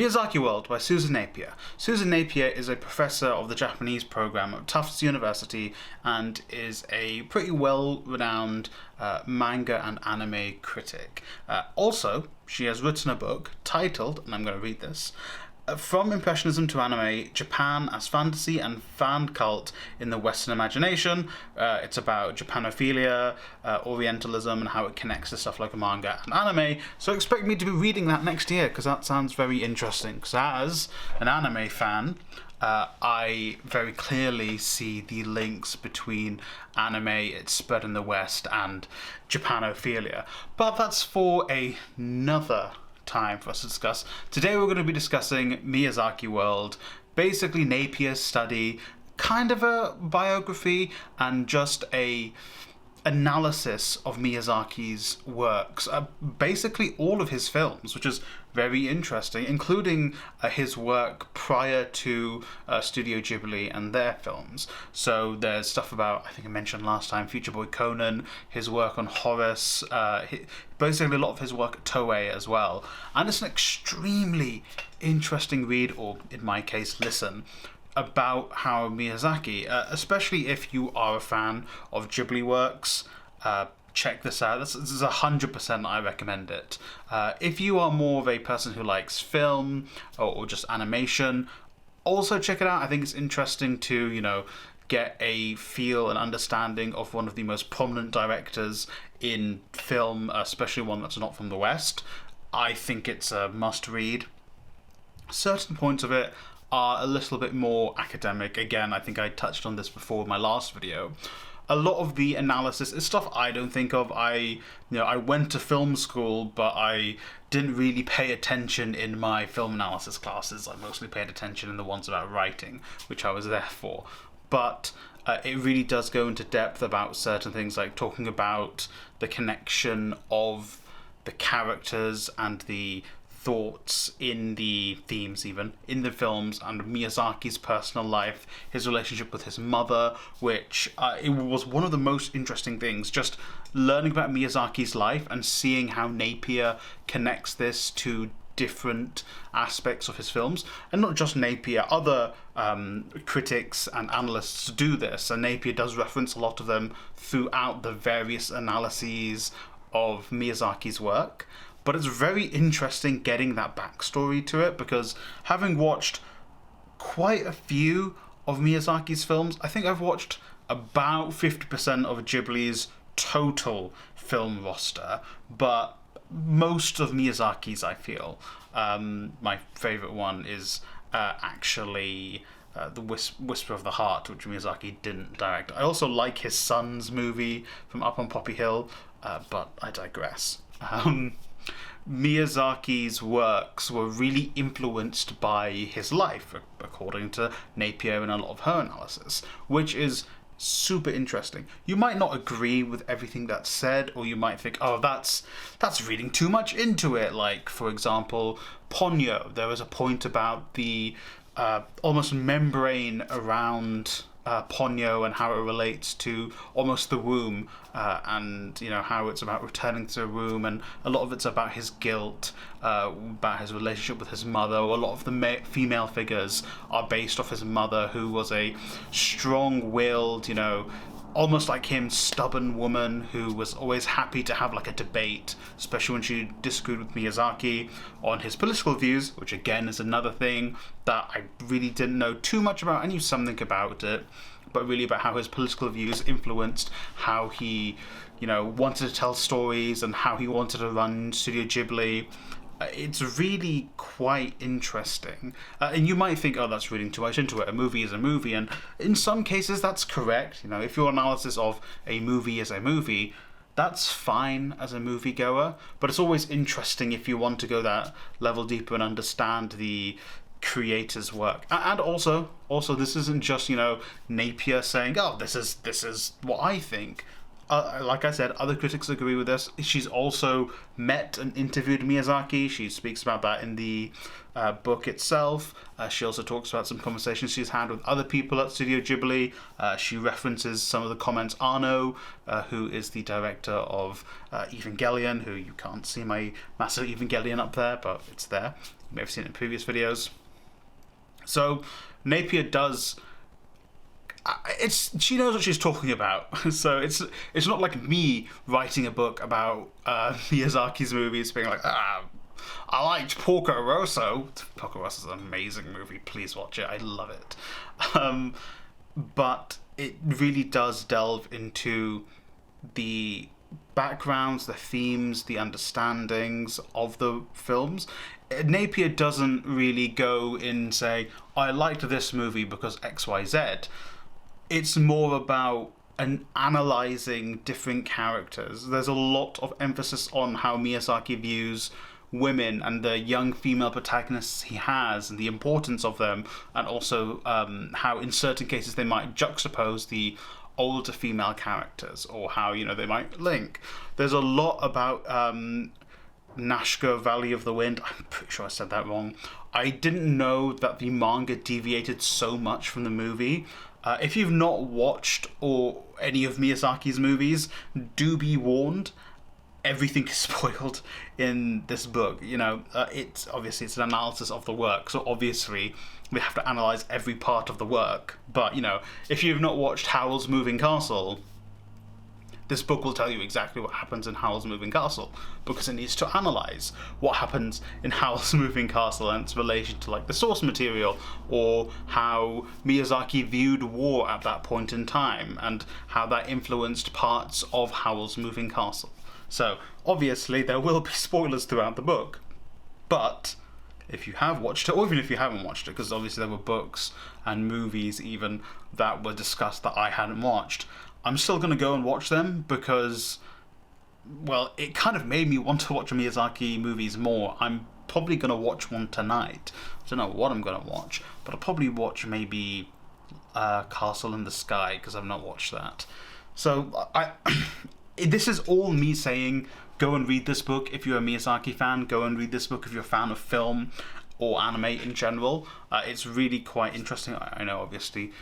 Miyazaki World by Susan Napier. Susan Napier is a professor of the Japanese program at Tufts University and is a pretty well-renowned manga and anime critic. Also, she has written a book titled, and I'm going to read this, From Impressionism to Anime, Japan as Fantasy and Fan Cult in the Western Imagination. It's about Japanophilia, Orientalism, and how it connects to stuff like manga and anime. So expect me to be reading that next year, because that sounds very interesting. Because as an anime fan, I very clearly see the links between anime, its spread in the West, and Japanophilia. But that's for another time for us to discuss. Today we're going to be discussing Miyazaki World, basically Napier's study, kind of a biography and just a analysis of Miyazaki's works, basically all of his films, which is very interesting, including his work prior to Studio Ghibli and their films. So there's stuff about, I think I mentioned last time, Future Boy Conan, his work on Horace, basically a lot of his work at Toei as well. And it's an extremely interesting read, or in my case, listen, about how Miyazaki, especially if you are a fan of Ghibli works, check this out. This is 100% I recommend it. If you are more of a person who likes film or just animation, also check it out. I think it's interesting to, get a feel and understanding of one of the most prominent directors in film, especially one that's not from the West. I think it's a must-read. Certain points of it are a little bit more academic. Again, I think I touched on this before in my last video. A lot of the analysis is stuff I don't think of. I went to film school, but I didn't really pay attention in my film analysis classes. I mostly paid attention in the ones about writing, which I was there for. But it really does go into depth about certain things, like talking about the connection of the characters and the thoughts in the themes, even in the films, and Miyazaki's personal life, his relationship with his mother, which it was one of the most interesting things, just learning about Miyazaki's life and seeing how Napier connects this to different aspects of his films. And not just Napier, other critics and analysts do this, and Napier does reference a lot of them throughout the various analyses of Miyazaki's work. But it's very interesting getting that backstory to it, because having watched quite a few of Miyazaki's films, I think I've watched about 50% of Ghibli's total film roster, but most of Miyazaki's, I feel. My favourite one is actually The Whisper of the Heart, which Miyazaki didn't direct. I also like his son's movie from Up on Poppy Hill, but I digress. Miyazaki's works were really influenced by his life, according to Napier and a lot of her analysis, which is super interesting. You might not agree with everything that's said, or you might think, oh, that's reading too much into it. Like, for example, Ponyo. There was a point about the almost membrane around Ponyo and how it relates to almost the womb, and how it's about returning to the womb, and a lot of it's about his guilt, about his relationship with his mother. A lot of the female figures are based off his mother, who was a strong-willed, almost like him, stubborn woman who was always happy to have like a debate, especially when she disagreed with Miyazaki on his political views, which again is another thing that I really didn't know too much about. I knew something about it, but really about how his political views influenced how he, wanted to tell stories and how he wanted to run Studio Ghibli. It's really quite interesting. And you might think, oh, that's reading too much into it. A movie is a movie. And in some cases, that's correct. If your analysis of a movie is a movie, that's fine as a moviegoer. But it's always interesting if you want to go that level deeper and understand the creator's work. And also this isn't just, Napier saying, oh, this is what I think. like I said, other critics agree with this. She's also met and interviewed Miyazaki. She speaks about that in the book itself. She also talks about some conversations she's had with other people at Studio Ghibli. She references some of the comments Arno, who is the director of Evangelion, who you can't see my massive Evangelion up there, but it's there. You may have seen it in previous videos. So Napier does... she knows what she's talking about. So it's not like me writing a book about Miyazaki's movies being like, I liked Porco Rosso. Porco Rosso is an amazing movie. Please watch it. I love it. But it really does delve into the backgrounds, the themes, the understandings of the films. Napier doesn't really go in and say, I liked this movie because XYZ. It's more about analysing different characters. There's a lot of emphasis on how Miyazaki views women and the young female protagonists he has and the importance of them, and also how in certain cases they might juxtapose the older female characters, or how, you know, they might link. There's a lot about Nashka Valley of the Wind. I'm pretty sure I said that wrong. I didn't know that the manga deviated so much from the movie. If you've not watched any of Miyazaki's movies, do be warned. Everything is spoiled in this book. You know, it's an analysis of the work, so obviously we have to analyze every part of the work. But, you know, if you've not watched Howl's Moving Castle, this book will tell you exactly what happens in Howl's Moving Castle, because it needs to analyze what happens in Howl's Moving Castle and its relation to, like, the source material, or how Miyazaki viewed war at that point in time, and how that influenced parts of Howl's Moving Castle. So, obviously, there will be spoilers throughout the book, but if you have watched it, or even if you haven't watched it, because obviously there were books and movies even that were discussed that I hadn't watched, I'm still going to go and watch them because, well, it kind of made me want to watch Miyazaki movies more. I'm probably going to watch one tonight. I don't know what I'm going to watch, but I'll probably watch maybe Castle in the Sky, because I've not watched that. So this is all me saying, go and read this book if you're a Miyazaki fan. Go and read this book if you're a fan of film or anime in general. It's really quite interesting. I know, obviously,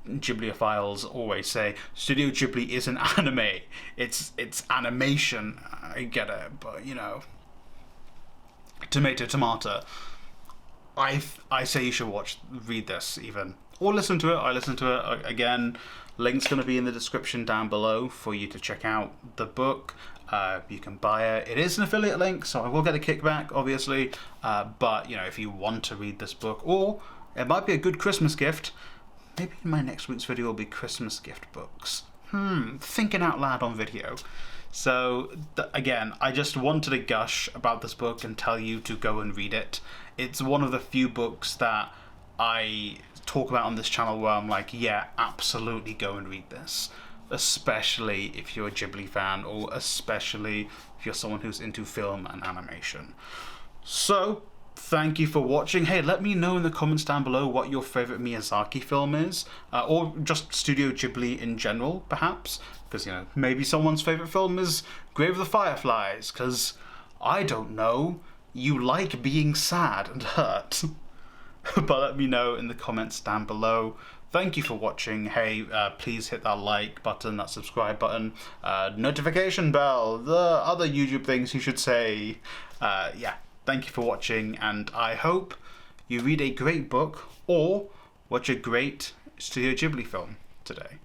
Ghibliophiles always say Studio Ghibli isn't anime, it's animation. I get it, but, you know, tomato. I say you should read this even, or listen to it. I listen to it again. Link's going to be in the description down below for you to check out the book. You can buy it. It is an affiliate link, so I will get a kickback, obviously. But, you know, if you want to read this book, or it might be a good Christmas gift. Maybe in my next week's video will be Christmas gift books. Thinking out loud on video. So, again, I just wanted to gush about this book and tell you to go and read it. It's one of the few books that I talk about on this channel where I'm like, yeah, absolutely go and read this. Especially if you're a Ghibli fan, or especially if you're someone who's into film and animation. So, thank you for watching. Hey, let me know in the comments down below what your favourite Miyazaki film is, or just Studio Ghibli in general, perhaps, because, you know, maybe someone's favourite film is Grave of the Fireflies, because, I don't know, you like being sad and hurt. But let me know in the comments down below. Thank you for watching. Hey, please hit that like button, that subscribe button, notification bell, the other YouTube things you should say. Yeah. Thank you for watching, and I hope you read a great book or watch a great Studio Ghibli film today.